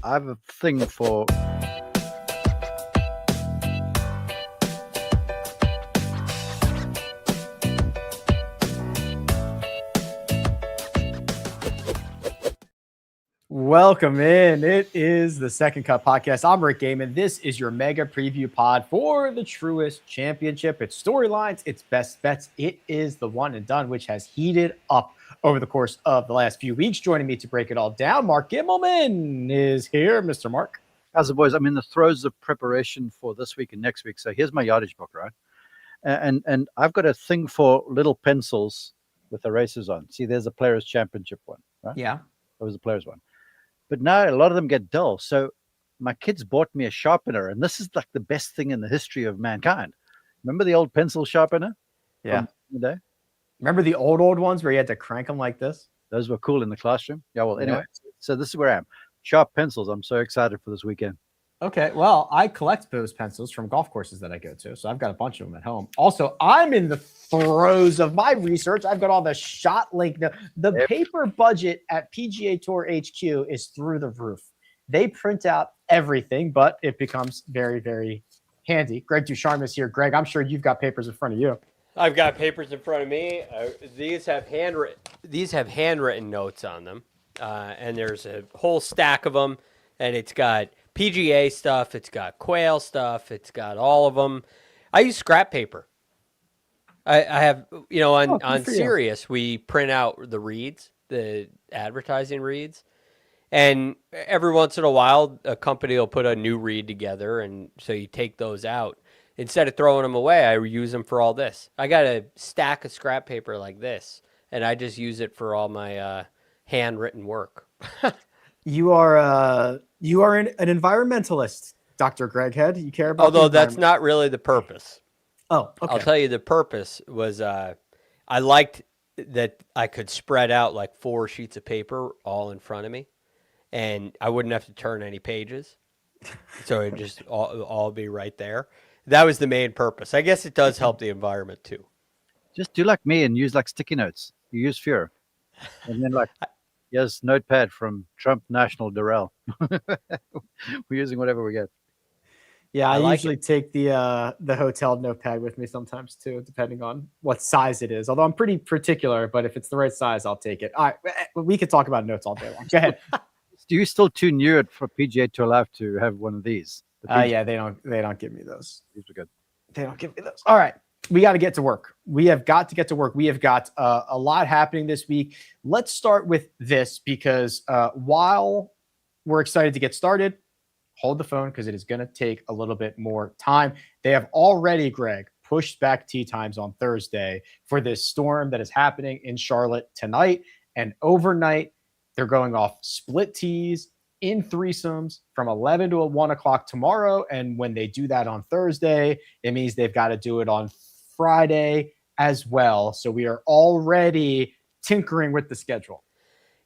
I have a thing for Welcome in. It is the Second Cut Podcast. I'm Rick Gehman. This is your mega preview pod for the Truist Championship. It's storylines, it's best bets. It is the one and done, which has heated up over the course of the last few weeks. Joining me to break it all down, Mark Immelman is here. Mr. Mark. How's it, boys? I'm in the throes of preparation for this week and next week. So here's my yardage book, right? And I've got a thing for little pencils with the races on. See, there's a Players' Championship one, right? Yeah. That was the Players' one. But now a lot of them get dull. So my kids bought me a sharpener, and this is like the best thing in the history of mankind. Remember the old pencil sharpener? Yeah. The day? Remember the old ones where you had to crank them like this? Those were cool in the classroom. Yeah, well, anyway, So this is where I am. Sharp pencils. I'm so excited for this weekend. Okay, well, I collect those pencils from golf courses that I go to, so I've got a bunch of them at home. Also, I'm in the throes of my research. I've got all the shot link. The paper budget at PGA Tour HQ is through the roof. They print out everything, but it becomes very, very handy. Greg DuCharme is here. Greg, I'm sure you've got papers in front of you. I've got papers in front of me. These have handwritten notes on them, and there's a whole stack of them, and it's got PGA stuff, it's got Quail stuff, it's got all of them. I use scrap paper. I have, on Sirius, we print out the reads, the advertising reads, and every once in a while, a company will put a new read together, and so you take those out. Instead of throwing them away, I use them for all this. I got a stack of scrap paper like this, and I just use it for all my handwritten work. You are an environmentalist, Dr. Greg Head. You care about Although that's not really the purpose. Oh, okay. I'll tell you the purpose was I liked that I could spread out like 4 sheets of paper all in front of me, and I wouldn't have to turn any pages. So it'd just all be right there. That was the main purpose. I guess it does help the environment too. Just do like me and use like sticky notes. You use Fuhrer. And then like... Yes, notepad from Trump National Durrell. We're using whatever we get. Yeah, I usually take the hotel notepad with me sometimes too, depending on what size it is. Although I'm pretty particular, but if it's the right size, I'll take it. All right, we could talk about notes all day long. Go ahead. Do you still too new it for PGA Tour Live to have one of these? Yeah, they don't give me those. These are good. They don't give me those. All right. We got to get to work. We have got to get to work. We have got a lot happening this week. Let's start with this because while we're excited to get started, hold the phone because it is going to take a little bit more time. They have already, Greg, pushed back tee times on Thursday for this storm that is happening in Charlotte tonight. And overnight, they're going off split tees in threesomes from 11 to 1 o'clock tomorrow. And when they do that on Thursday, it means they've got to do it on Friday as well. So we are already tinkering with the schedule.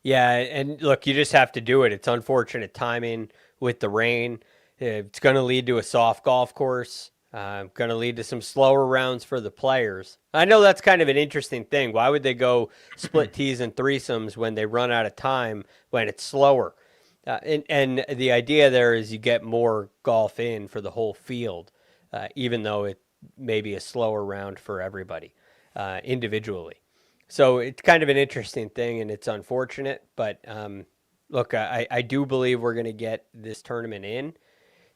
Yeah, and look, you just have to do it. It's unfortunate timing with the rain. It's going to lead to a soft golf course. Going to lead to some slower rounds for the players. I know that's kind of an interesting thing. Why would they go split tees and threesomes when they run out of time when it's slower? And the idea there is you get more golf in for the whole field, even though it may be a slower round for everybody individually. So it's kind of an interesting thing, and it's unfortunate. But look, I do believe we're going to get this tournament in.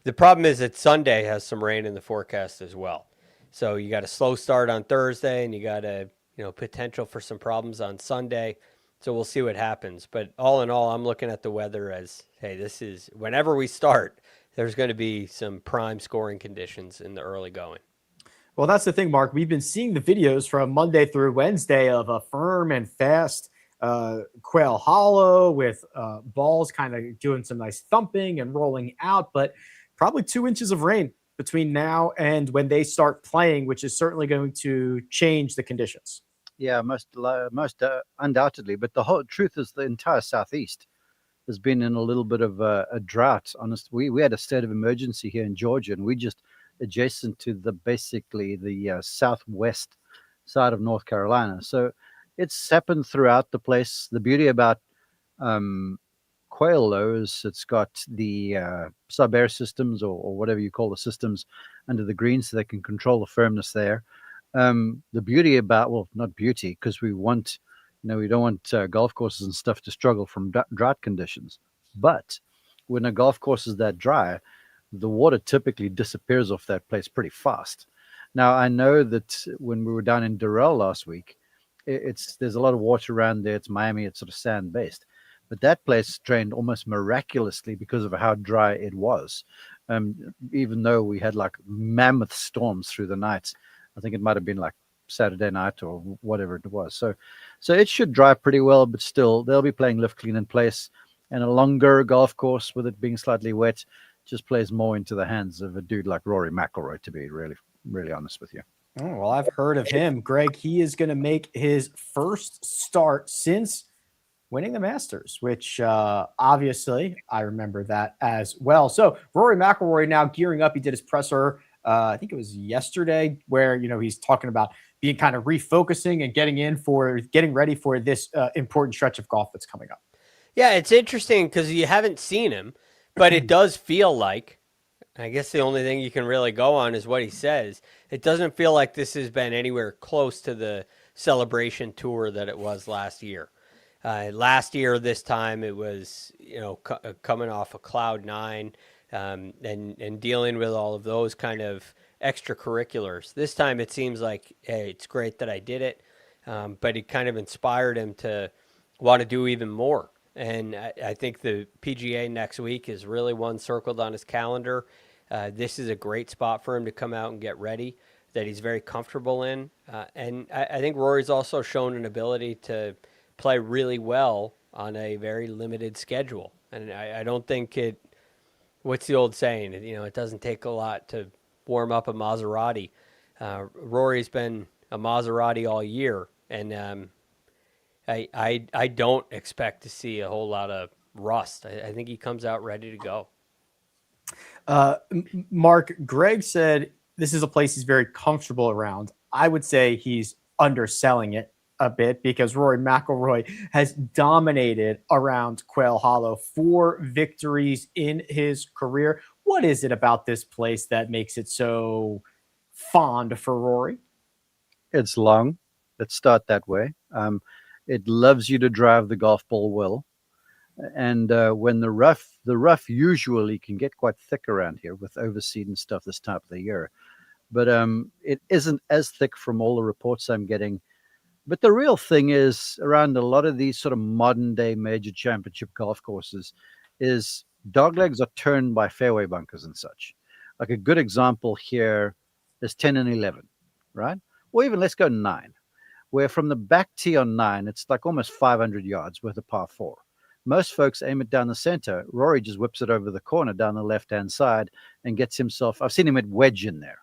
The problem is that Sunday has some rain in the forecast as well. So you got a slow start on Thursday, and you got a potential for some problems on Sunday. So we'll see what happens. But all in all, I'm looking at the weather as, hey, this is whenever we start, there's going to be some prime scoring conditions in the early going. Well, that's the thing, Mark. We've been seeing the videos from Monday through Wednesday of a firm and fast Quail Hollow with balls kind of doing some nice thumping and rolling out, but probably 2 inches of rain between now and when they start playing, which is certainly going to change the conditions. Yeah, most undoubtedly. But the whole truth is the entire Southeast has been in a little bit of a drought. Honestly, we had a state of emergency here in Georgia, and we just adjacent to basically the southwest side of North Carolina. So it's happened throughout the place. The beauty about Quail Hollows, it's got the sub-air systems or whatever you call the systems under the green, so they can control the firmness there. The beauty about, well, not beauty, because we want, we don't want golf courses and stuff to struggle from drought conditions. But when a golf course is that dry, the water typically disappears off that place pretty fast. Now, I know that when we were down in Durrell last week, there's a lot of water around there. It's Miami. It's sort of sand-based. But that place drained almost miraculously because of how dry it was. Even though we had like mammoth storms through the nights. I think it might have been like Saturday night or whatever it was. So it should dry pretty well, but still they'll be playing lift, clean, and place. And a longer golf course with it being slightly wet just plays more into the hands of a dude like Rory McIlroy, to be really, really honest with you. Oh, well, I've heard of him. Greg, he is going to make his first start since winning the Masters, which obviously I remember that as well. So Rory McIlroy now gearing up. He did his presser, I think it was yesterday, where, he's talking about being kind of refocusing and getting ready for this important stretch of golf that's coming up. Yeah, it's interesting because you haven't seen him, but it does feel like, I guess the only thing you can really go on is what he says. It doesn't feel like this has been anywhere close to the celebration tour that it was last year. Last year, this time, it was, coming off of cloud nine and dealing with all of those kind of extracurriculars. This time, it seems like, hey, it's great that I did it, but it kind of inspired him to want to do even more. And I think the PGA next week is really one circled on his calendar. This is a great spot for him to come out and get ready, that he's very comfortable in. And I think Rory's also shown an ability to play really well on a very limited schedule. And I don't think what's the old saying? It doesn't take a lot to warm up a Maserati. Rory's been a Maserati all year. And I don't expect to see a whole lot of rust. I think he comes out ready to go. Mark, Greg said this is a place he's very comfortable around. I would say he's underselling it a bit because Rory McIlroy has dominated around Quail Hollow, 4 victories in his career. What is it about this place that makes it so fond for Rory? It's long. Let's start that way. It loves you to drive the golf ball well. And when the rough usually can get quite thick around here with overseed and stuff this time of the year. But it isn't as thick from all the reports I'm getting. But the real thing is around a lot of these sort of modern day major championship golf courses is doglegs are turned by fairway bunkers and such. Like a good example here is 10 and 11, right? Or even let's go 9. Where from the back tee on 9, it's like almost 500 yards with a par 4. Most folks aim it down the center. Rory just whips it over the corner down the left-hand side and gets himself, I've seen him at wedge in there.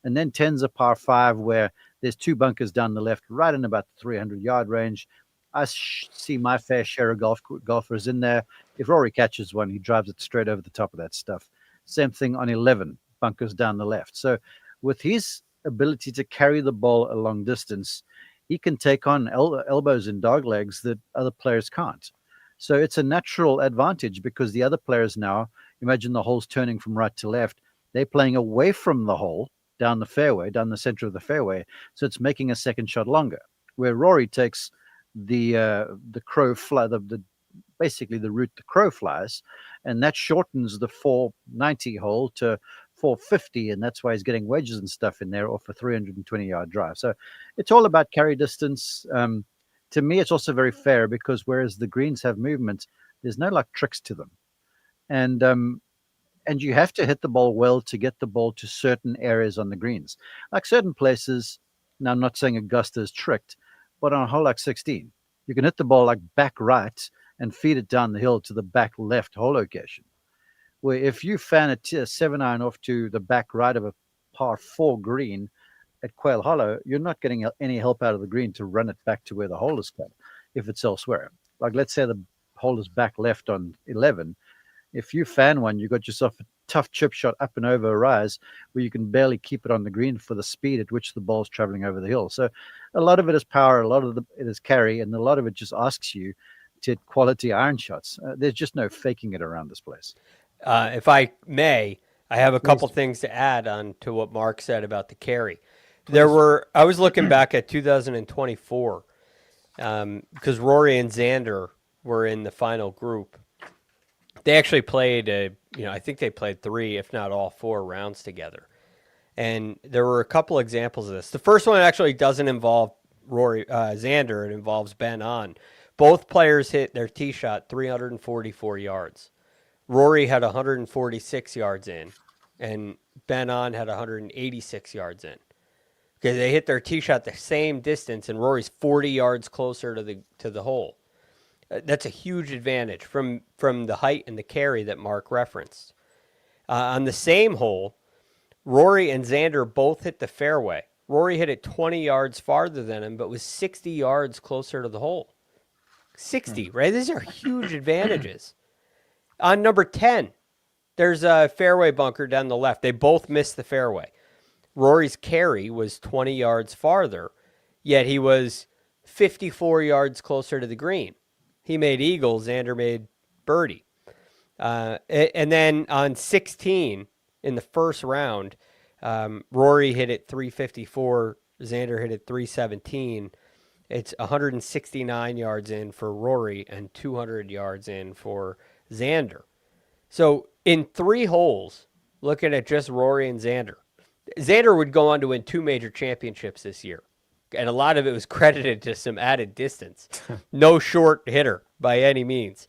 And then 10's a par 5 where there's 2 bunkers down the left, right in about the 300-yard range. I see my fair share of golfers in there. If Rory catches one, he drives it straight over the top of that stuff. Same thing on 11, bunkers down the left. So with his ability to carry the ball a long distance, he can take on elbows and dog legs that other players can't. So it's a natural advantage because the other players now, imagine the hole's turning from right to left, they're playing away from the hole, down the fairway, down the center of the fairway. So it's making a second shot longer. Where Rory takes the crow fly, basically the route the crow flies, and that shortens the 490 hole to 450, and that's why he's getting wedges and stuff in there off a 320-yard drive. So it's all about carry distance. To me, it's also very fair because whereas the greens have movement, there's no like tricks to them, and you have to hit the ball well to get the ball to certain areas on the greens. Like certain places, now I'm not saying Augusta is tricked, but on a hole like 16, you can hit the ball like back right and feed it down the hill to the back left hole location. Where if you fan a 7-iron off to the back right of a par 4 green at Quail Hollow, you're not getting any help out of the green to run it back to where the hole is cut if it's elsewhere. Like let's say the hole is back left on 11. If you fan one, you got yourself a tough chip shot up and over a rise where you can barely keep it on the green for the speed at which the ball's traveling over the hill. So a lot of it is power, a lot of it is carry, and a lot of it just asks you to hit quality iron shots. There's just no faking it around this place. If I may, I have a couple Please. things to add on to what Mark said about the carry. Please. I was looking back at 2024 because Rory and Xander were in the final group. They actually played I think they played 3, if not all 4 rounds together. And there were a couple examples of this. The first one actually doesn't involve Xander. It involves Ben On. Both players hit their tee shot 344 yards. Rory had 146 yards in, and Ben On had 186 yards in. Because they hit their tee shot the same distance, and Rory's 40 yards closer to the hole. That's a huge advantage from the height and the carry that Mark referenced. On the same hole, Rory and Xander both hit the fairway. Rory hit it 20 yards farther than him, but was 60 yards closer to the hole. 60, right? These are huge advantages. On number 10, there's a fairway bunker down the left. They both missed the fairway. Rory's carry was 20 yards farther, yet he was 54 yards closer to the green. He made eagle, Xander made birdie. And then on 16, in the first round, Rory hit it 354, Xander hit it 317. It's 169 yards in for Rory and 200 yards in for Xander. So in 3 holes, looking at just Rory and Xander would go on to win 2 major championships this year. And a lot of it was credited to some added distance. No short hitter by any means.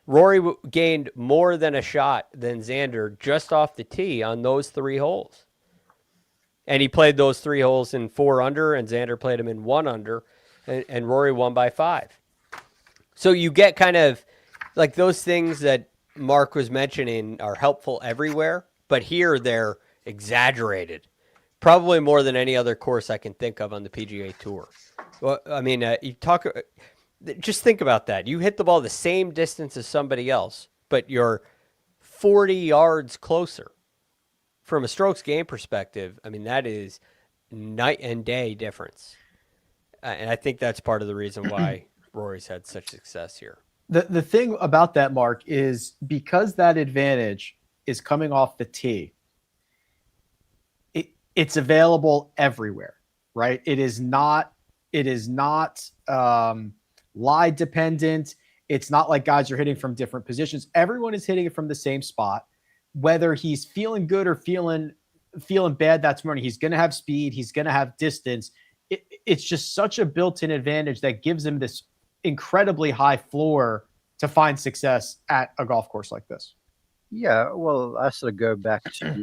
Rory gained more than a shot than Xander just off the tee on those 3 holes. And he played those 3 holes in 4 under, and Xander played them in 1 under, and Rory won by 5. So you get kind of like those things that Mark was mentioning are helpful everywhere, but here they're exaggerated. Probably more than any other course I can think of on the PGA Tour. Well, I mean, just think about that. You hit the ball the same distance as somebody else, but you're 40 yards closer. From a strokes game perspective, I mean, that is night and day difference. And I think that's part of the reason why Rory's had such success here. The thing about that, Mark, is because that advantage is coming off the tee, it's available everywhere, right? It is not lie dependent. It's not like guys are hitting from different positions. Everyone is hitting it from the same spot. Whether he's feeling good or feeling bad that morning, he's going to have speed. He's going to have distance. It's just such a built-in advantage that gives him this incredibly high floor to find success at a golf course like this. Yeah, well, I sort of go back to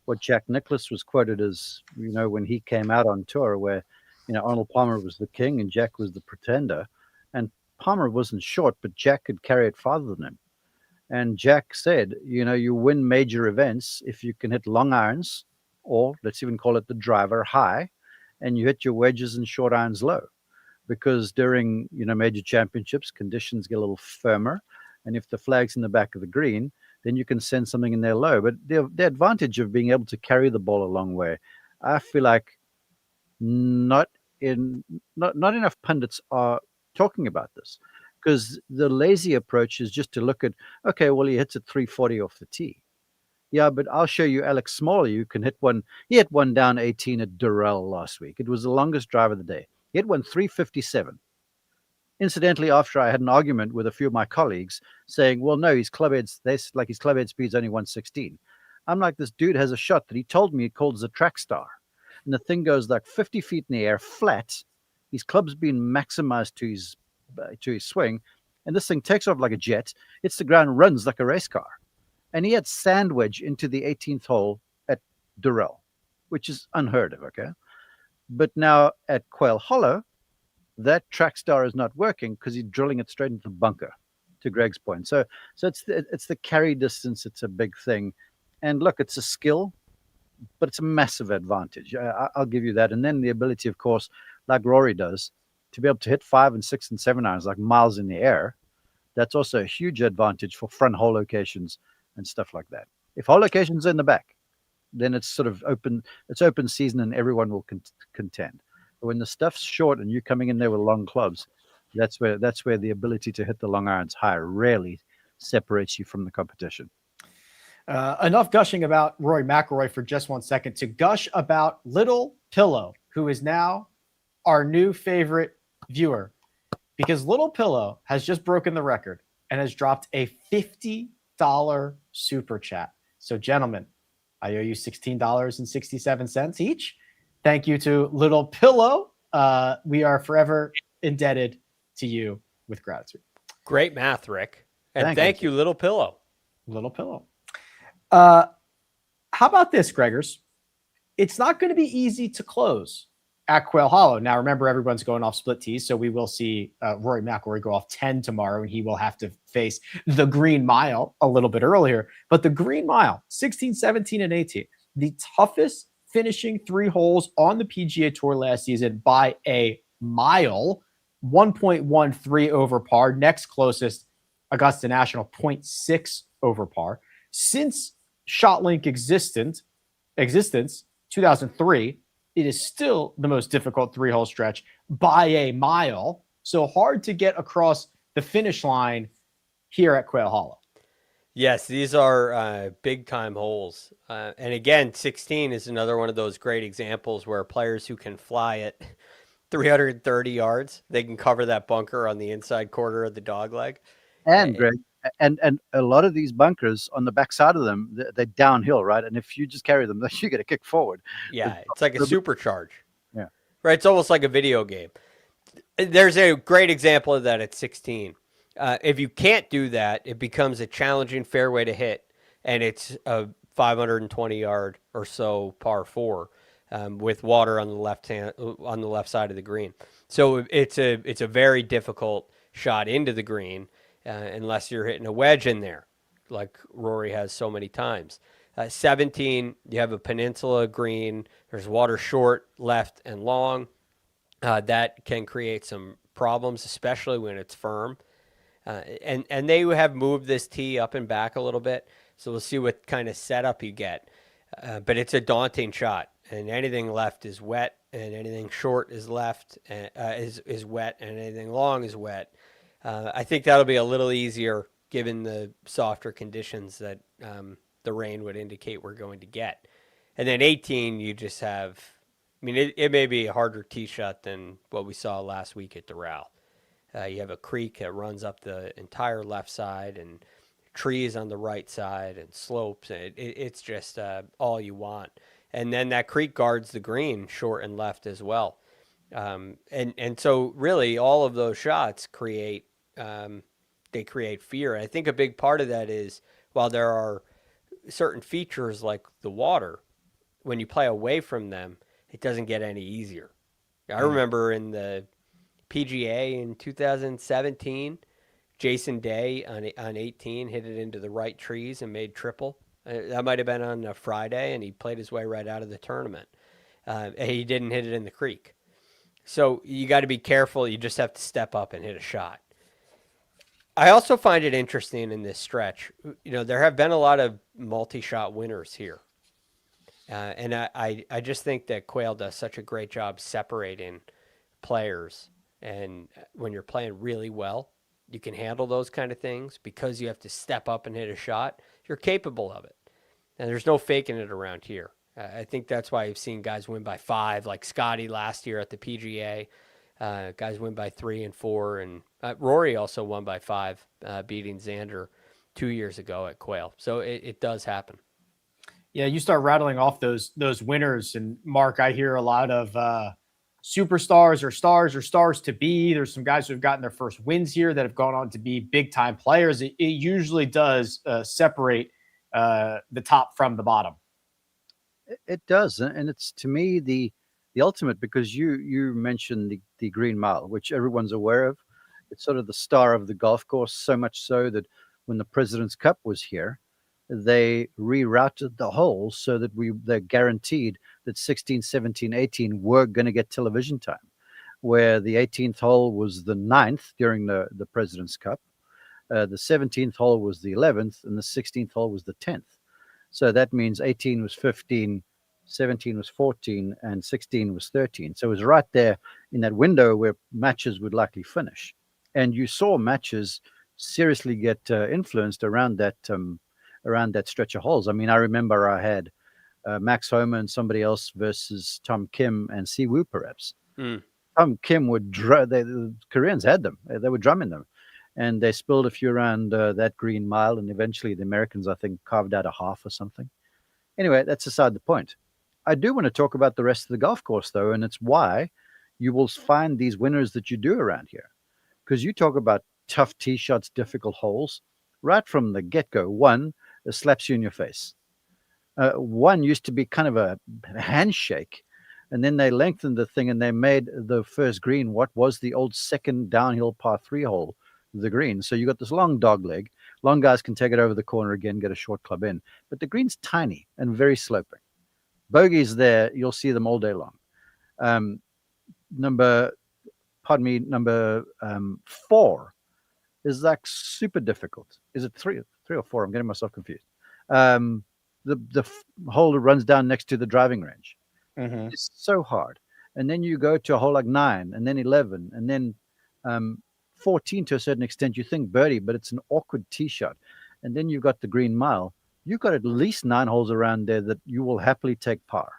what Jack Nicklaus was quoted as, when he came out on tour, where, Arnold Palmer was the king and Jack was the pretender. And Palmer wasn't short, but Jack could carry it farther than him. And Jack said, you win major events if you can hit long irons, or let's even call it the driver, high, and you hit your wedges and short irons low. Because during, major championships, conditions get a little firmer. And if the flag's in the back of the green, then you can send something in there low. But the advantage of being able to carry the ball a long way, I feel like not enough pundits are talking about this. Because the lazy approach is just to look at, okay, well, he hits it 340 off the tee. Yeah, but I'll show you Alex Smalley, who can hit one. He hit one down 18 at Durrell last week. It was the longest drive of the day. He hit one 357. Incidentally, after I had an argument with a few of my colleagues saying, well, no, his club head speed's only 116. I'm like, this dude has a shot that he told me he calls a track star. And the thing goes like 50 feet in the air, flat. His club's been maximized to his swing. And this thing takes off like a jet, hits the ground, runs like a race car. And he had sand wedge into the 18th hole at Durrell, which is unheard of, okay? But now at Quail Hollow, that track star is not working because he's drilling it straight into the bunker, to Greg's point. So it's the carry distance. It's a big thing. And look, it's a skill, but it's a massive advantage. I'll give you that. And then the ability, of course, like Rory does, to be able to hit 5 and 6 and 7 irons like miles in the air. That's also a huge advantage for front hole locations and stuff like that. If hole locations are in the back, then it's sort of open. It's open season and everyone will contend. But when the stuff's short and you're coming in there with long clubs, That's where the ability to hit the long irons high really separates you from the competition. Enough gushing about Rory McIlroy for just 1 second to gush about Little Pillow, who is now our new favorite viewer, because Little Pillow has just broken the record and has dropped a $50 super chat. So, gentlemen, I owe you $16.67 each. Thank you to Little Pillow. We are forever indebted to you with gratitude. Great math, Rick. And thank you, Little Pillow. Little Pillow. How about this, Gregors? It's not going to be easy to close at Quail Hollow. Now, remember, everyone's going off split tees, so we will see Rory McIlroy go off 10 tomorrow, and he will have to face the Green Mile a little bit earlier. But the Green Mile, 16, 17, and 18, the toughest finishing 3 holes on the PGA Tour last season by a mile, 1.13 over par. Next closest, Augusta National, 0.6 over par. Since ShotLink existence, 2003, it is still the most difficult 3-hole stretch by a mile. So hard to get across the finish line here at Quail Hollow. Yes, these are big-time holes. And again, 16 is another one of those great examples where players who can fly it 330 yards, they can cover that bunker on the inside quarter of the dogleg. And Greg, and a lot of these bunkers on the backside of them, they're downhill, right? And if you just carry them, you get a kick forward. Yeah, it's like a supercharge. Yeah. Right, it's almost like a video game. There's a great example of that at 16. If you can't do that, it becomes a challenging fairway to hit, and it's a 520-yard or so par 4 with water on the left side of the green. So it's a very difficult shot into the green. Unless you're hitting a wedge in there, like Rory has so many times. 17, you have a peninsula green. There's water short, left, and long. That can create some problems, especially when it's firm. And they have moved this tee up and back a little bit, so we'll see what kind of setup you get. But it's a daunting shot, and anything left is wet, and anything short is left is wet, and anything long is wet. I think that'll be a little easier given the softer conditions that the rain would indicate we're going to get. And then 18, you just have, it may be a harder tee shot than what we saw last week at Doral. You have a creek that runs up the entire left side and trees on the right side and slopes. It's just all you want. And then that creek guards the green short and left as well. And so really all of those shots create fear. I think a big part of that is while there are certain features like the water, when you play away from them, it doesn't get any easier. I remember in the PGA in 2017, Jason Day on 18 hit it into the right trees and made triple. That might have been on a Friday, and he played his way right out of the tournament. He didn't hit it in the creek. So you got to be careful. You just have to step up and hit a shot. I also find it interesting in this stretch. There have been a lot of multi-shot winners here. And I just think that Quail does such a great job separating players. And when you're playing really well, you can handle those kind of things because you have to step up and hit a shot. You're capable of it. And there's no faking it around here. I think that's why you've seen guys win by 5, like Scotty last year at the PGA. Guys win by 3 and 4, and Rory also won by 5, beating Xander 2 years ago at Quail. So it does happen. Yeah, you start rattling off those winners, and Mark, I hear a lot of superstars or stars to be. There's some guys who have gotten their first wins here that have gone on to be big time players. It usually does separate the top from the bottom. It does, and it's to me the ultimate, because you mentioned the Green Mile, which everyone's aware of. It's sort of the star of the golf course, so much so that when the President's Cup was here, they rerouted the holes so that they're guaranteed that 16, 17, 18 were going to get television time, where the 18th hole was the 9th during the President's Cup, the 17th hole was the 11th, and the 16th hole was the 10th. So that means 18 was 15, 17 was 14, and 16 was 13. So it was right there in that window where matches would likely finish. And you saw matches seriously get influenced around that stretch of holes. I mean, I remember I had Max Homa and somebody else versus Tom Kim and Si Woo, perhaps. Tom Kim would the Koreans had them. They were drumming them, and they spilled a few around that green mile, and eventually the Americans, I think, carved out a half or something. Anyway, that's aside the point. I do want to talk about the rest of the golf course, though, and it's why you will find these winners that you do around here. Because you talk about tough tee shots, difficult holes, right from the get-go. One slaps you in your face. One used to be kind of a handshake, and then they lengthened the thing and they made the first green what was the old second downhill par 3 hole, the green. So you got this long dog leg. Long guys can take it over the corner again, get a short club in. But the green's tiny and very sloping. Bogeys there, you'll see them all day long. Number 4 is like super difficult. Is it three or four? I'm getting myself confused. The hole that runs down next to the driving range. It's so hard. And then you go to a hole like 9, and then 11, and then 14 to a certain extent. You think birdie, but it's an awkward tee shot. And then you've got the green mile. You've got at least 9 holes around there that you will happily take par.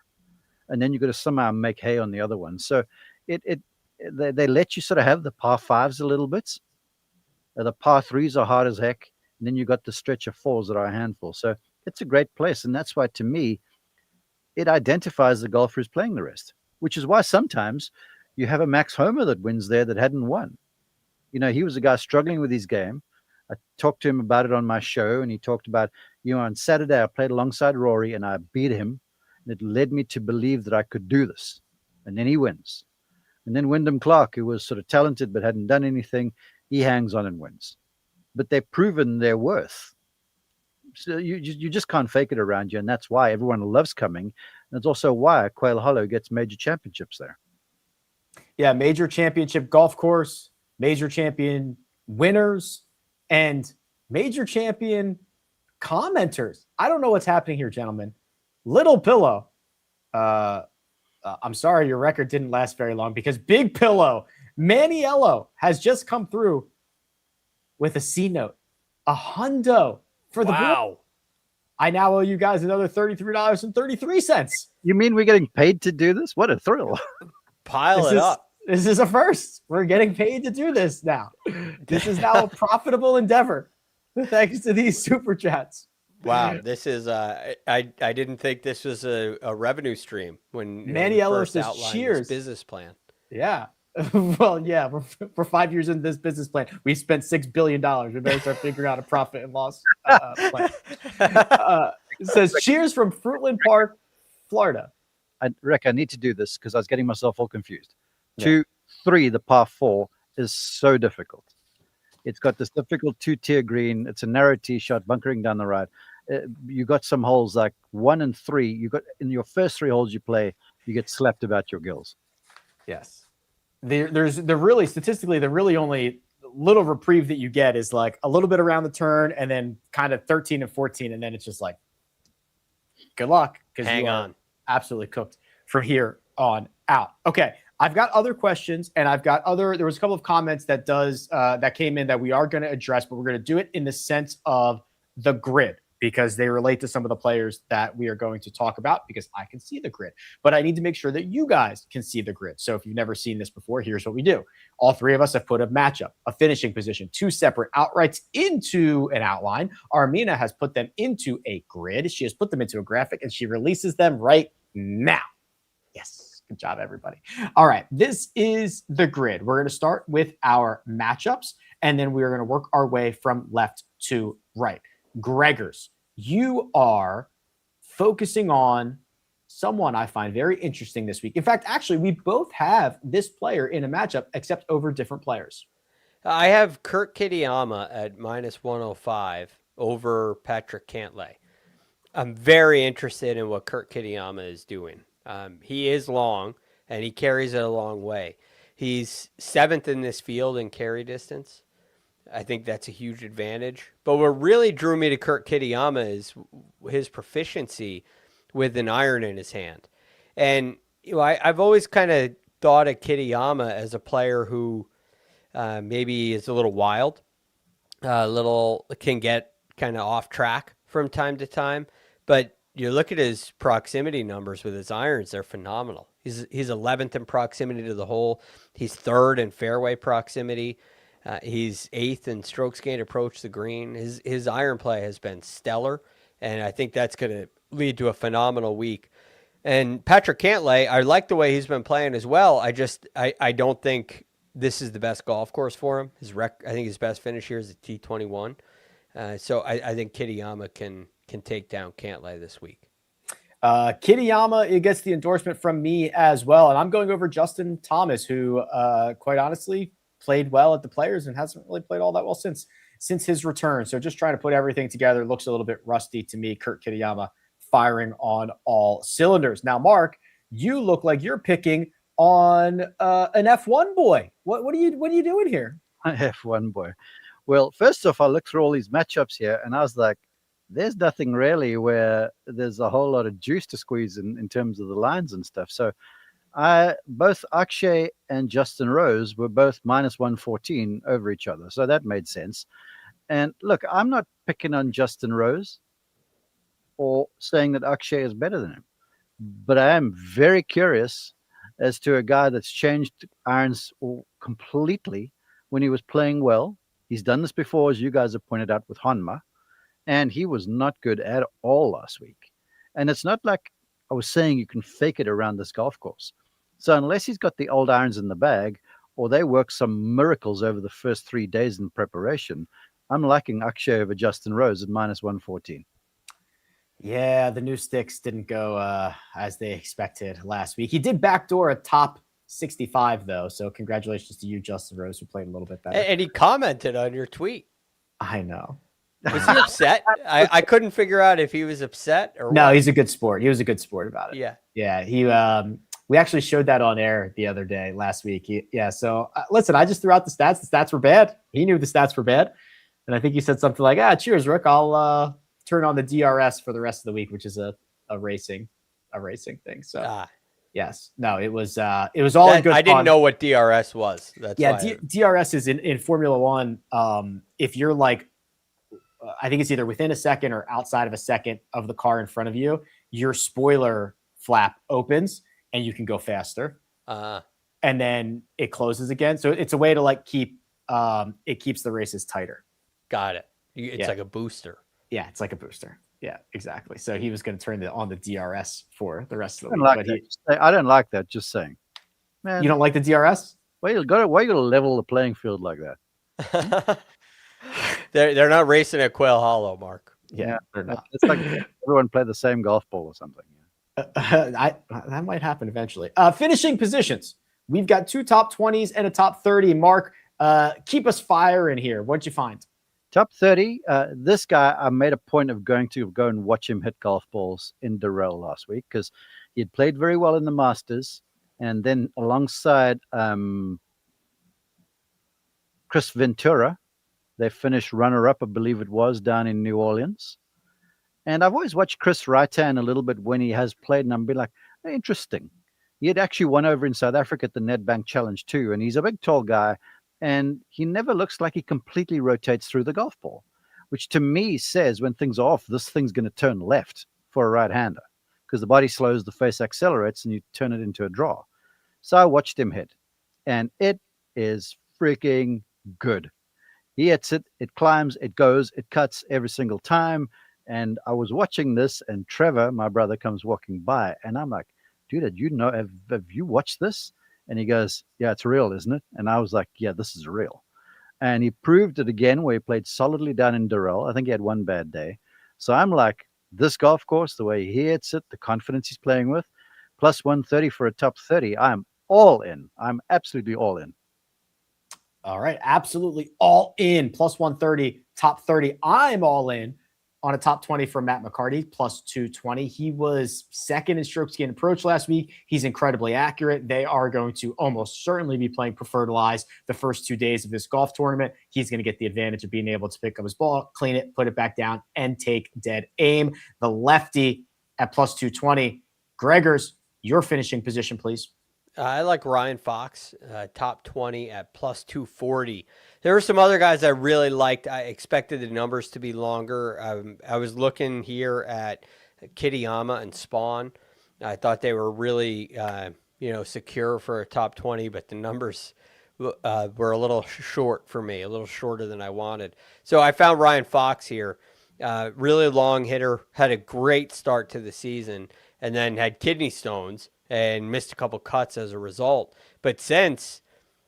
And then you've got to somehow make hay on the other one. So they let you sort of have the par 5s a little bit. The par 3s are hard as heck. And then you've got the stretch of 4s that are a handful. So it's a great place. And that's why, to me, it identifies the golfer who's playing the rest, which is why sometimes you have a Max Homa that wins there that hadn't won. You know, he was a guy struggling with his game. I talked to him about it on my show, and he talked about, on Saturday I played alongside Rory and I beat him. And it led me to believe that I could do this. And then he wins. And then Wyndham Clark, who was sort of talented but hadn't done anything, he hangs on and wins. But they've proven their worth. So you just can't fake it around you, and that's why everyone loves coming. And it's also why Quail Hollow gets major championships there. Yeah, major championship golf course, major champion winners, and major champion commenters. I don't know what's happening here, gentlemen. Little Pillow. I'm sorry your record didn't last very long, because Big Pillow, Maniello, has just come through with a C note, a hundo for the board. I now owe you guys another $33.33. You mean we're getting paid to do this? What a thrill. Pile it up. This is a first. We're getting paid to do this now. This is now a profitable endeavor, thanks to these super chats. Wow, this is I didn't think this was a revenue stream when Maniello says cheers business plan. Yeah. Well, yeah, we're 5 years into this business plan. We spent $6 billion. We better start figuring out a profit and loss plan. It says cheers from Fruitland Park, Florida. Rick, I need to do this because I was getting myself all confused. 2, 3, the par 4 is so difficult. It's got this difficult 2-tier green. It's a narrow tee shot, bunkering down the right. You got some holes like 1 and 3. You got in your first 3 holes you play, you get slapped about your gills. Yes. Statistically, the really only little reprieve that you get is like a little bit around the turn, and then kind of 13 and 14, and then it's just like, good luck, because you are absolutely cooked from here on out. Okay, I've got other questions, and there was a couple of comments that came in that we are going to address, but we're going to do it in the sense of the grid, because they relate to some of the players that we are going to talk about, because I can see the grid. But I need to make sure that you guys can see the grid. So if you've never seen this before, here's what we do. All 3 of us have put a matchup, a finishing position, 2 separate outrights into an outline. Armina has put them into a grid. She has put them into a graphic, and she releases them right now. Yes. Good job, everybody. All right. This is the grid. We're going to start with our matchups, and then we're going to work our way from left to right. Gregors, you are focusing on someone I find very interesting this week. In fact, actually, we both have this player in a matchup, except over different players. I have Kurt Kitayama at -105 over Patrick Cantlay. I'm very interested in what Kurt Kitayama is doing. He is long, and he carries it a long way. He's 7th in this field in carry distance. I think that's a huge advantage. But what really drew me to Kurt Kitayama is his proficiency with an iron in his hand. And I've always kind of thought of Kitayama as a player who maybe is a little wild, can get kind of off track from time to time. But you look at his proximity numbers with his irons, they're phenomenal. He's 11th in proximity to the hole. He's 3rd in fairway proximity. He's 8th in strokes gained approach the green. His iron play has been stellar, and I think that's going to lead to a phenomenal week. And Patrick Cantlay, I like the way he's been playing as well. I don't think this is the best golf course for him. I think his best finish here is at T21. So I think Kitayama can take down Cantlay this week. Kitayama, it gets the endorsement from me as well. And I'm going over Justin Thomas, who quite honestly played well at the Players and hasn't really played all that well since his return. So just trying to put everything together. Looks a little bit rusty to me. Kurt Kitayama firing on all cylinders. Now, Mark, you look like you're picking on an F1 boy. What are you doing here? F1 boy. Well, first off, I looked through all these matchups here, and I was like, there's nothing really where there's a whole lot of juice to squeeze in terms of the lines and stuff. So both Akshay and Justin Rose were both minus 114 over each other. So that made sense. And look, I'm not picking on Justin Rose or saying that Akshay is better than him, but I am very curious as to a guy that's changed irons completely when he was playing well. He's done this before, as you guys have pointed out, with Honma, and he was not good at all last week. And it's not like I was saying you can fake it around this golf course. So unless he's got the old irons in the bag, or they work some miracles over the first 3 days in preparation, I'm liking Akshay over Justin Rose at minus 114. Yeah, the new sticks didn't go as they expected last week. He did backdoor a top 65, though. So congratulations to you, Justin Rose, who played a little bit better. And he commented on your tweet. I know. Was he upset? I couldn't figure out if he was upset or no. what. He's a good sport. He was a good sport about it. Yeah. He. We actually showed that on air the other day last week. So listen, I just threw out the stats. The stats were bad. He knew the stats were bad, and I think he said something like, cheers, Rick. I'll turn on the DRS for the rest of the week, which is a racing thing. So yes, no, it was all in good fun. I didn't know what DRS was. That's DRS is in Formula One. If you're like, I think it's either within a second or outside of a second of the car in front of you, your spoiler flap opens and you can go faster. And then it closes again. So it's a way to like keeps the races tighter. Got it. It's like a booster. Yeah, it's like a booster. Yeah, exactly. So he was going to turn on the DRS for the rest of the week. I don't like that. Just saying, man. You don't like the DRS? Why you got to level the playing field like that? They're not racing at Quail Hollow, Mark. Yeah, they're not. It's like everyone play the same golf ball or something. That might happen eventually. Finishing positions. We've got 2 top 20s and a top 30. Mark, keep us firing here. What'd you find? Top 30. This guy, I made a point of going to go and watch him hit golf balls in Durrell last week because he had played very well in the Masters. And then alongside Chris Ventura, they finished runner-up, I believe it was, down in New Orleans. And I've always watched Chris Right-Hand a little bit when he has played, and I'm be like, interesting. He had actually won over in South Africa at the Nedbank Challenge too, and he's a big, tall guy, and he never looks like he completely rotates through the golf ball, which to me says when things are off, this thing's going to turn left for a right-hander because the body slows, the face accelerates, and you turn it into a draw. So I watched him hit, and it is freaking good. He hits it, it climbs, it goes, it cuts every single time. And I was watching this, and Trevor, my brother, comes walking by, and I'm like, dude, have you watched this? And he goes, yeah, it's real, isn't it? And I was like, yeah, this is real. And he proved it again where he played solidly down in Durrell. I think he had one bad day. So I'm like, this golf course, the way he hits it, the confidence he's playing with, plus 130 for a top 30, I'm all in. I'm absolutely all in. All right, absolutely all in. Plus 130, top 30. I'm all in on a top 20 for Matt McCarty, plus 220. He was second in strokes gained approach last week. He's incredibly accurate. They are going to almost certainly be playing preferred lies the first 2 days of this golf tournament. He's going to get the advantage of being able to pick up his ball, clean it, put it back down, and take dead aim. The lefty at plus 220. Gregors, your finishing position, please. I like Ryan Fox, top 20 at plus 240. There were some other guys I really liked. I expected the numbers to be longer. I was looking here at Kitayama and Spawn. I thought they were really, secure for a top 20, but the numbers were a little short for me, a little shorter than I wanted. So I found Ryan Fox here. Really long hitter, had a great start to the season, and then had kidney stones and missed a couple cuts as a result. But since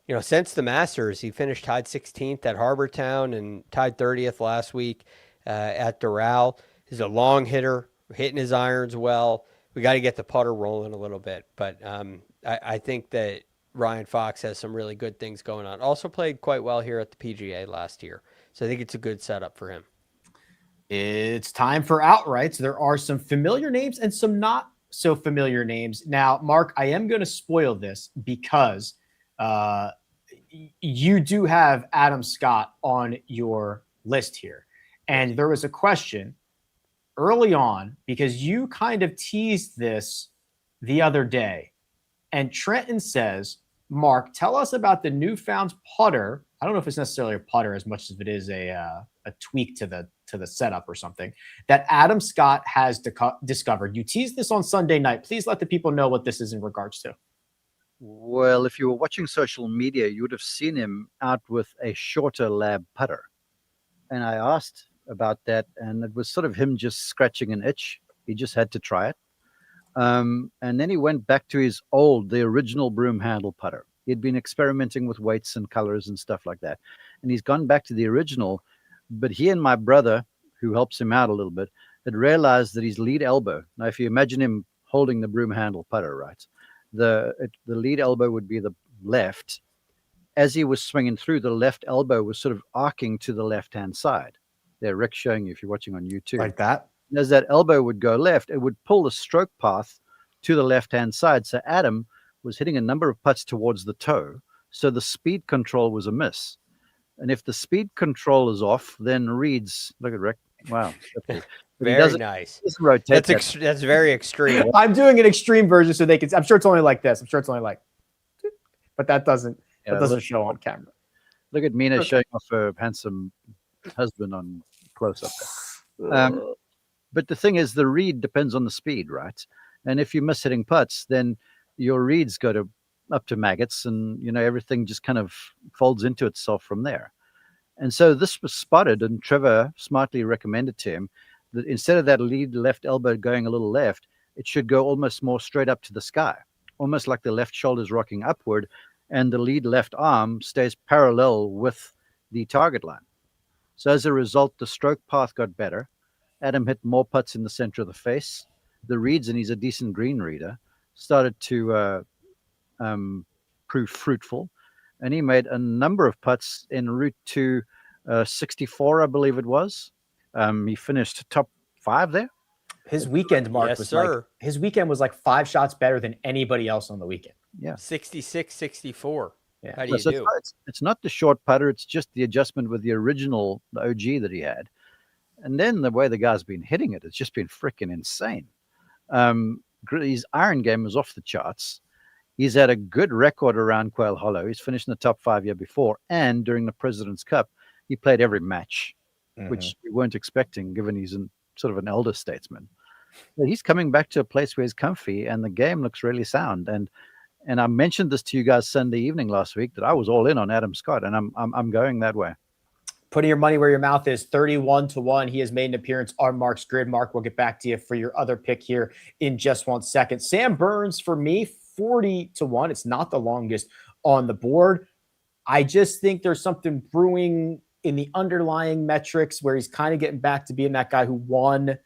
the Masters, he finished tied 16th at Harbortown and tied 30th last week at Doral. He's a long hitter, hitting his irons well. We got to get the putter rolling a little bit, but I think that Ryan Fox has some really good things going on. Also played quite well here at the PGA last year, so I think it's a good setup for him. It's time for outrights. There are some familiar names and some not so familiar names. Now, Mark, I am going to spoil this because you do have Adam Scott on your list here. And there was a question early on because you kind of teased this the other day. And Trenton says, Mark, tell us about the newfound putter. I don't know if it's necessarily a putter as much as it is a tweak to the setup or something that Adam Scott has discovered. You teased this on Sunday night. Please let the people know what this is in regards to. Well, if you were watching social media, you would have seen him out with a shorter lab putter. And I asked about that, and it was sort of him just scratching an itch. He just had to try it. And then he went back to the original broom handle putter. He'd been experimenting with weights and colors and stuff like that. And he's gone back to the original, but he and my brother, who helps him out a little bit, had realized that his lead elbow, now if you imagine him holding the broom handle putter, right, the lead elbow would be the left. As he was swinging through, the left elbow was sort of arcing to the left-hand side. There, Rick's showing you if you're watching on YouTube. Like that? And as that elbow would go left, it would pull the stroke path to the left-hand side. So Adam was hitting a number of putts towards the toe. So the speed control was amiss. And if the speed control is off, then Reed's, look at Rick. Wow. Very nice. That's very extreme. I'm doing an extreme version so they can, I'm sure it's only like this. I'm sure it's only like, but that doesn't show on camera. Look at Mina showing off her handsome husband on close up. But the thing is, the read depends on the speed, right? And if you miss hitting putts, then your reads go up to maggots, and everything just kind of folds into itself from there. And so this was spotted, and Trevor smartly recommended to him that instead of that lead left elbow going a little left, it should go almost more straight up to the sky, almost like the left shoulder's rocking upward, and the lead left arm stays parallel with the target line. So as a result, the stroke path got better. Adam hit more putts in the center of the face. The reads, and he's a decent green reader, started to prove fruitful. And he made a number of putts en route to 64, I believe it was. He finished top 5 there. His weekend, Mark, his weekend was like 5 shots better than anybody else on the weekend. Yeah. 66, 64. Yeah. How do you do? It's not the short putter. It's just the adjustment with the original, the OG that he had. And then the way the guy's been hitting it, it's just been freaking insane. His iron game is off the charts. He's had a good record around Quail Hollow. He's finished in the top 5 year before. And during the President's Cup, he played every match, which we weren't expecting, given he's sort of an elder statesman. But he's coming back to a place where he's comfy, and the game looks really sound. And I mentioned this to you guys Sunday evening last week that I was all in on Adam Scott, and I'm going that way. Putting your money where your mouth is, 31-1. He has made an appearance on Mark's grid. Mark, we'll get back to you for your other pick here in just 1 second. Sam Burns, for me, 40-1. It's not the longest on the board. I just think there's something brewing in the underlying metrics where he's kind of getting back to being that guy who won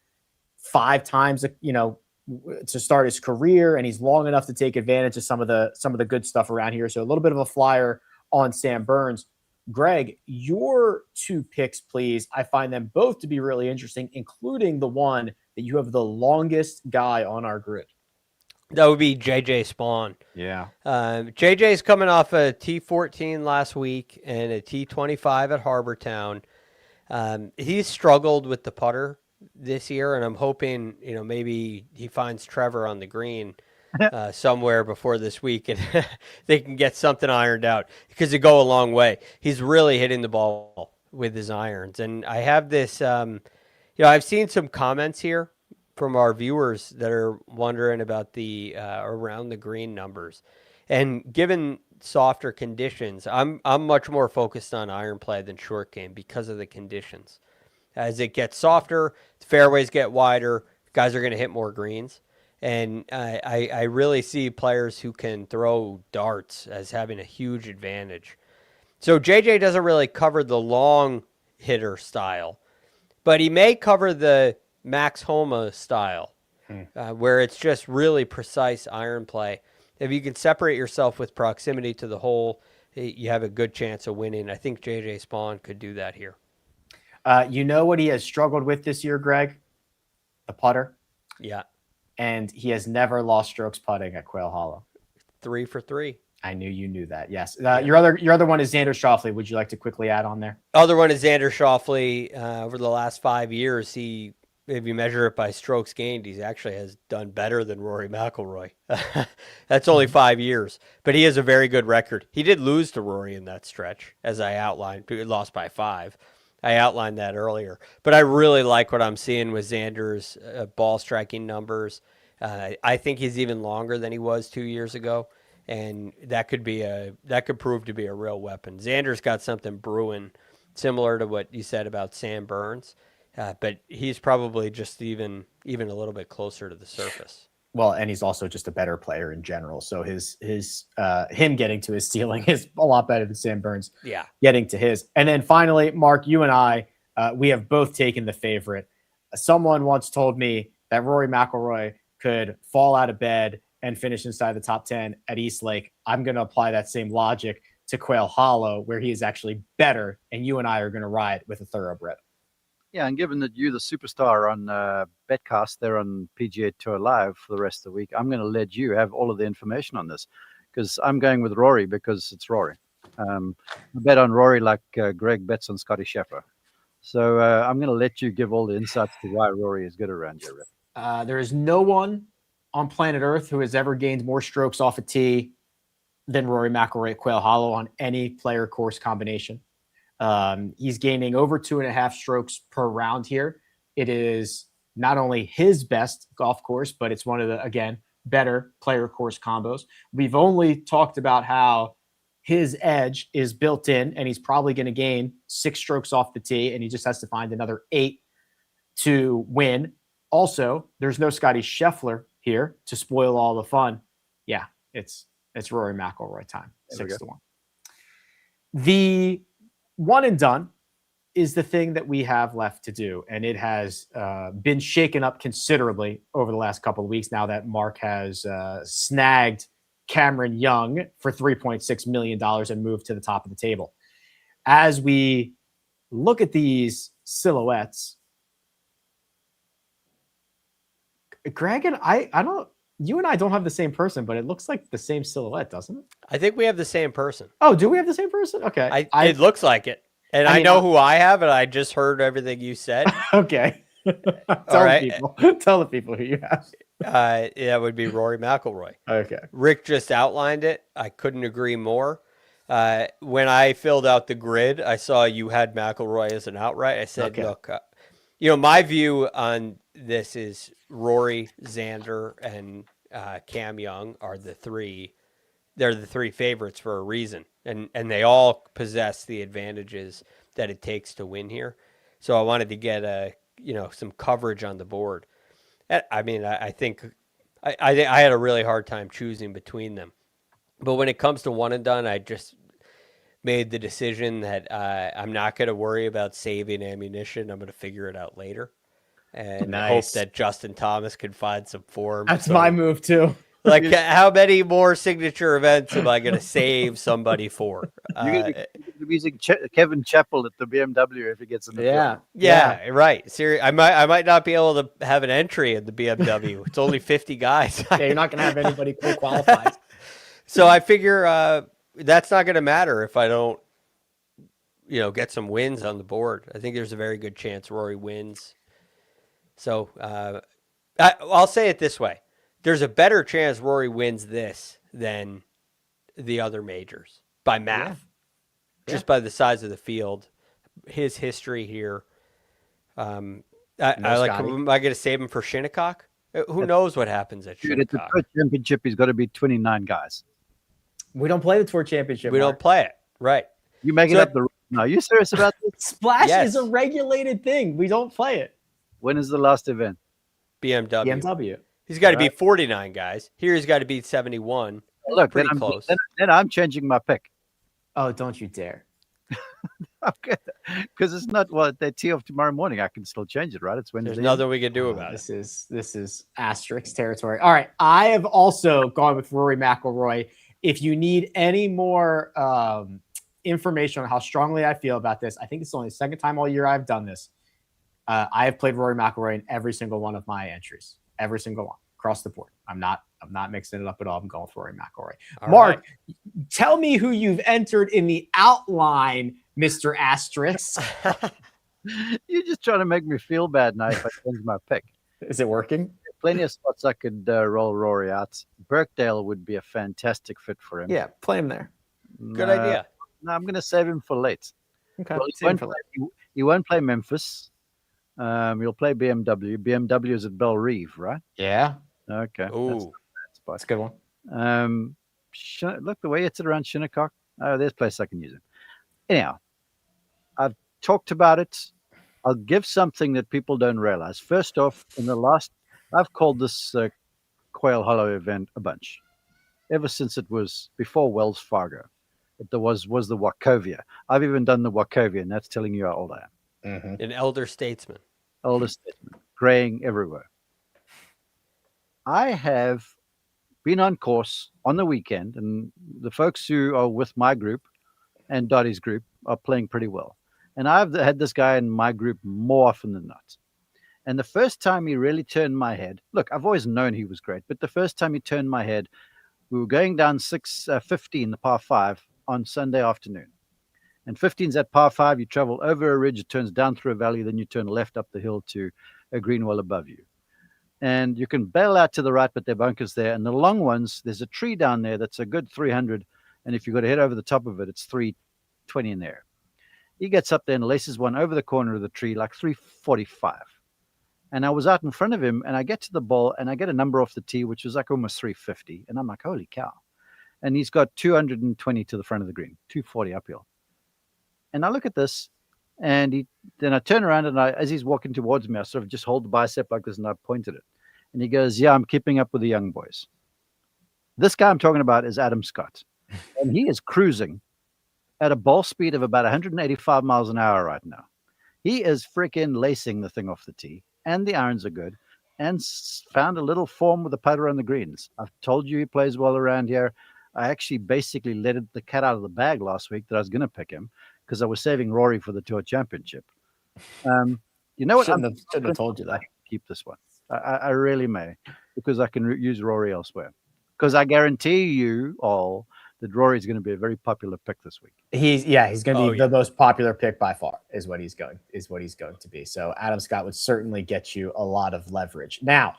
5 times, to start his career, and he's long enough to take advantage of some of the good stuff around here. So a little bit of a flyer on Sam Burns. Greg, your 2 picks, please. I find them both to be really interesting, including the one that you have the longest guy on our grid. That would be JJ Spawn. Yeah. JJ's coming off a T14 last week and a T25 at Harbortown. He's struggled with the putter this year, and I'm hoping, maybe he finds Trevor on the green somewhere before this week, and they can get something ironed out because they go a long way. He's really hitting the ball with his irons, and I have this. I've seen some comments here from our viewers that are wondering about the around the green numbers, and given softer conditions, I'm much more focused on iron play than short game because of the conditions. As it gets softer, the fairways get wider, guys are going to hit more greens. And I really see players who can throw darts as having a huge advantage. So JJ doesn't really cover the long hitter style, but he may cover the Max Homa style, where it's just really precise iron play. If you can separate yourself with proximity to the hole, you have a good chance of winning. I think JJ Spawn could do that here. You know what he has struggled with this year, Greg? The putter. Yeah. And he has never lost strokes putting at Quail Hollow. 3 for 3. I knew you knew that. Yes. Your other one is Xander Schauffele. Would you like to quickly add on there? Other one is Xander Schauffele. Over the last 5 years, if you measure it by strokes gained, he actually has done better than Rory McIlroy. That's only 5 years, but he has a very good record. He did lose to Rory in that stretch, as I outlined. He lost by 5. I outlined that earlier, but I really like what I'm seeing with Xander's ball striking numbers. I think he's even longer than he was 2 years ago, and that could prove to be a real weapon. Xander's got something brewing, similar to what you said about Sam Burns, but he's probably just even a little bit closer to the surface. Well, and he's also just a better player in general. So him getting to his ceiling is a lot better than Sam Burns getting to his. And then finally, Mark, you and I, we have both taken the favorite. Someone once told me that Rory McIlroy could fall out of bed and finish inside the top 10 at East Lake. I'm going to apply that same logic to Quail Hollow, where he is actually better, and you and I are going to ride with a thoroughbred. Yeah, and given that you're the superstar on Betcast there on PGA Tour Live for the rest of the week, I'm going to let you have all of the information on this, because I'm going with Rory because it's Rory. I bet on Rory like Greg bets on Scotty Scheffler. So I'm going to let you give all the insights to why Rory is good around here, Rick. There is no one on planet Earth who has ever gained more strokes off a tee than Rory McIlroy at Quail Hollow on any player course combination. He's gaining over 2.5 strokes per round here. It is not only his best golf course, but it's one of the, again, better player course combos. We've only talked about how his edge is built in, and he's probably going to gain 6 strokes off the tee, and he just has to find another 8 to win. Also, there's no Scotty Scheffler here to spoil all the fun. Yeah, it's Rory McIlroy time, 6-1. The one and done is the thing that we have left to do, and it has been shaken up considerably over the last couple of weeks now that Mark has snagged Cameron Young for $3.6 million and moved to the top of the table. As we look at these silhouettes, Greg and I don't, you and I don't have the same person, but it looks like the same silhouette, doesn't it? I think we have the same person. Oh, do we have the same person? Okay. It looks like it. And I know who I have, and I just heard everything you said. Okay. Tell the people who you have. That would be Rory McIlroy. Okay. Rick just outlined it. I couldn't agree more. When I filled out the grid, I saw you had McIlroy as an outright. I said, look, my view on this is Rory, Xander, and Cam Young are the three. They're the 3 favorites for a reason, and they all possess the advantages that it takes to win here. So I wanted to get some coverage on the board. I mean, I think I had a really hard time choosing between them, but when it comes to one and done, I just made the decision that I'm not going to worry about saving ammunition. I'm going to figure it out later, and I hope that Justin Thomas can find some form. That's my move too. Like, how many more signature events am I going to save somebody for? You're going to be using Kevin Chappell at the BMW if he gets in the field. Yeah, right. Seriously, I might not be able to have an entry in the BMW. It's only 50 guys. You're not going to have anybody qualified. So I figure that's not going to matter if I don't, get some wins on the board. I think there's a very good chance Rory wins. So I'll say it this way. there's a better chance Rory wins this than the other majors by math, just by the size of the field, his history here. I like. Am I going to save him for Shinnecock? Who knows what happens at Shinnecock? At the Truist Championship, he's got to be 29 guys. We don't play the Tour Championship. We don't play it, right? You make it up the. No, are you serious about this? Splash is a regulated thing. We don't play it. When is the last event? BMW. He's got to be 49 guys. Here he's got to be 71. Look, pretty close. Then I'm changing my pick. Oh, don't you dare. Okay, because it's not they tee off tomorrow morning. I can still change it, right? It's Wednesday. There's nothing we can do about it. This is asterisk territory. All right, I have also gone with Rory McIlroy. If you need any more information on how strongly I feel about this, I think it's only the second time all year I've done this. I have played Rory McIlroy in every single one of my entries, every single one across the board. I'm not mixing it up at all. I'm going with Rory McIlroy. Mark, tell me who you've entered in the outline, Mr. Asterisk. You're just trying to make me feel bad now if I change my pick. Is it working? Plenty of spots I could roll Rory out. Birkdale would be a fantastic fit for him. Yeah, play him there. Good idea. No, I'm going to save him for late. Okay. Well, he won't play Memphis. He'll play BMW. BMW is at Belle Reve, right? Yeah. Okay. Ooh. That's a good one. Look, the way it's around Shinnecock. Oh, there's a place I can use it. Anyhow, I've talked about it. I'll give something that people don't realize. First off, I've called this Quail Hollow event a bunch. Ever since it was before Wells Fargo. There was the Wachovia. I've even done the Wachovia, and that's telling you how old I am. Mm-hmm. An elder statesman. Graying everywhere. I have been on course on the weekend, and the folks who are with my group and Dottie's group are playing pretty well. And I've had this guy in my group more often than not. And the first time he really turned my head, look, I've always known he was great, but the first time he turned my head, we were going down 15, the par 5, on Sunday afternoon. And 15's at par 5, you travel over a ridge, it turns down through a valley, then you turn left up the hill to a green well above you. And you can bail out to the right, but there are bunkers there. And the long ones, there's a tree down there that's a good 300. And if you've got to head over the top of it, it's 320 in there. He gets up there and laces one over the corner of the tree, like 345. And I was out in front of him, and I get to the ball, and I get a number off the tee, which was like almost 350. And I'm like, holy cow. And he's got 220 to the front of the green, 240 uphill. And I look at this, and then I turn around, and as he's walking towards me, I sort of just hold the bicep like this, and I point at it. And he goes, yeah, I'm keeping up with the young boys. This guy I'm talking about is Adam Scott. And he is cruising at a ball speed of about 185 miles an hour right now. He is freaking lacing the thing off the tee, and the irons are good, and found a little form with the putter on the greens. I've told you he plays well around here. I actually basically let the cat out of the bag last week that I was going to pick him because I was saving Rory for the Tour Championship. You know what? Shouldn't have told you that. Keep this one. I really may, because I can use Rory elsewhere. Because I guarantee you all that Rory is going to be a very popular pick this week. He's going to be the most popular pick by far is what he's going to be. So Adam Scott would certainly get you a lot of leverage. Now,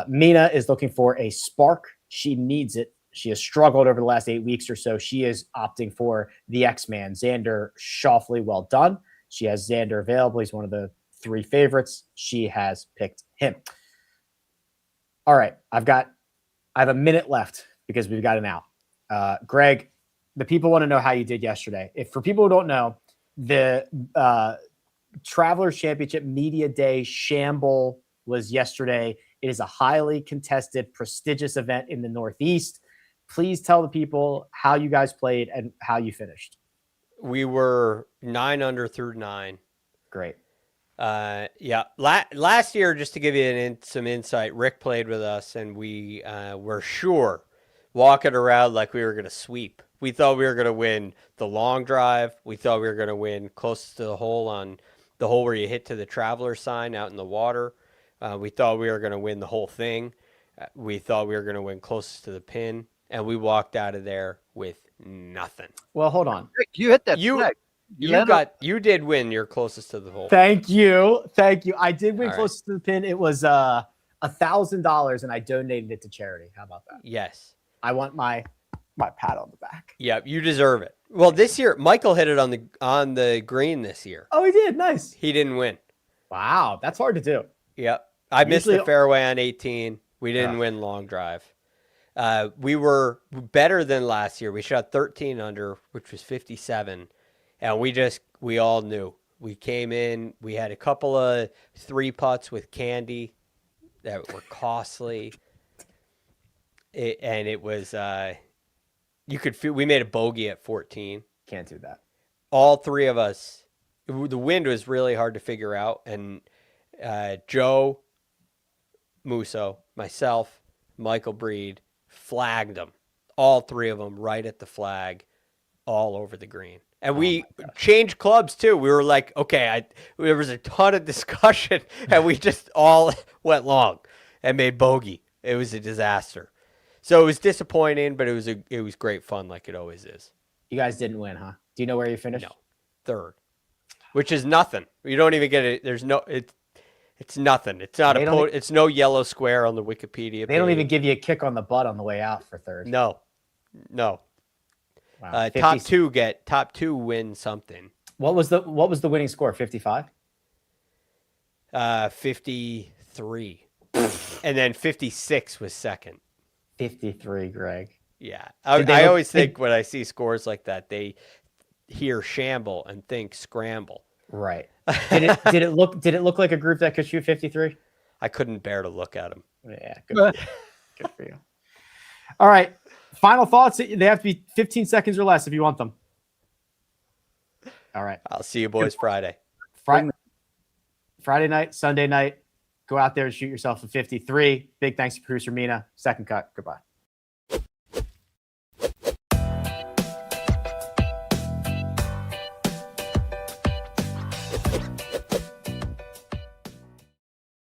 Mina is looking for a spark. She needs it. She has struggled over the last 8 weeks or so. She is opting for the X-Man, Xander Schauffele. Well done. She has Xander available. He's one of the 3 favorites. She has picked him. All right. I have a minute left because we've got an out. Greg, the people want to know how you did yesterday. If for people who don't know, the Travelers Championship Media Day Shamble was yesterday. It is a highly contested, prestigious event in the Northeast. Please tell the people how you guys played and how you finished. We were 9 under through 9. Great. Yeah. Last year, just to give you some insight, Rick played with us, and we were sure walking around like we were going to sweep. We thought we were going to win the long drive. We thought we were going to win close to the hole on the hole where you hit to the traveler sign out in the water. We thought we were going to win the whole thing. We thought we were going to win closest to the pin, and we walked out of there with nothing. Well, hold on. Rick, you hit that flag. You did win your closest to the hole. Thank you. I did win closest to the pin. It was $1,000 and I donated it to charity. How about that? Yes. I want my pat on the back. Yeah, you deserve it. Well, this year Michael hit it on the green this year. Oh, he did. Nice. He didn't win. Wow, that's hard to do. Yep. I missed Usually- the fairway on 18. We didn't win long drive. We were better than last year. We shot 13 under, which was 57. And we all knew. We came in, we had a couple of 3 putts with candy that were costly. It was, you could feel, we made a bogey at 14. Can't do that. All 3 of us, the wind was really hard to figure out. And Joe Musso, myself, Michael Breed, flagged them. All 3 of them right at the flag, all over the green. And we changed clubs too. We were like, okay, there was a ton of discussion and we just all went long and made bogey. It was a disaster. So it was disappointing, but it was great fun like it always is. You guys didn't win, huh? Do you know where you finished? No, 3rd, which is nothing. You don't even get it. There's no, it's nothing. It's not it's no yellow square on the Wikipedia. They don't even give you a kick on the butt on the way out for 3rd. No. Wow. Top two win something. What was the winning score? 55? 53. And then 56 was second. 53, Greg. Yeah. I always think when I see scores like that, they hear shamble and think scramble. Right. Did it look like a group that could shoot 53? I couldn't bear to look at them. Yeah, good for you. Good for you. All right. Final thoughts. They have to be 15 seconds or less if you want them. All right. I'll see you boys Friday. Friday night, Sunday night. Go out there and shoot yourself a 53. Big thanks to producer Mina. Second cut. Goodbye.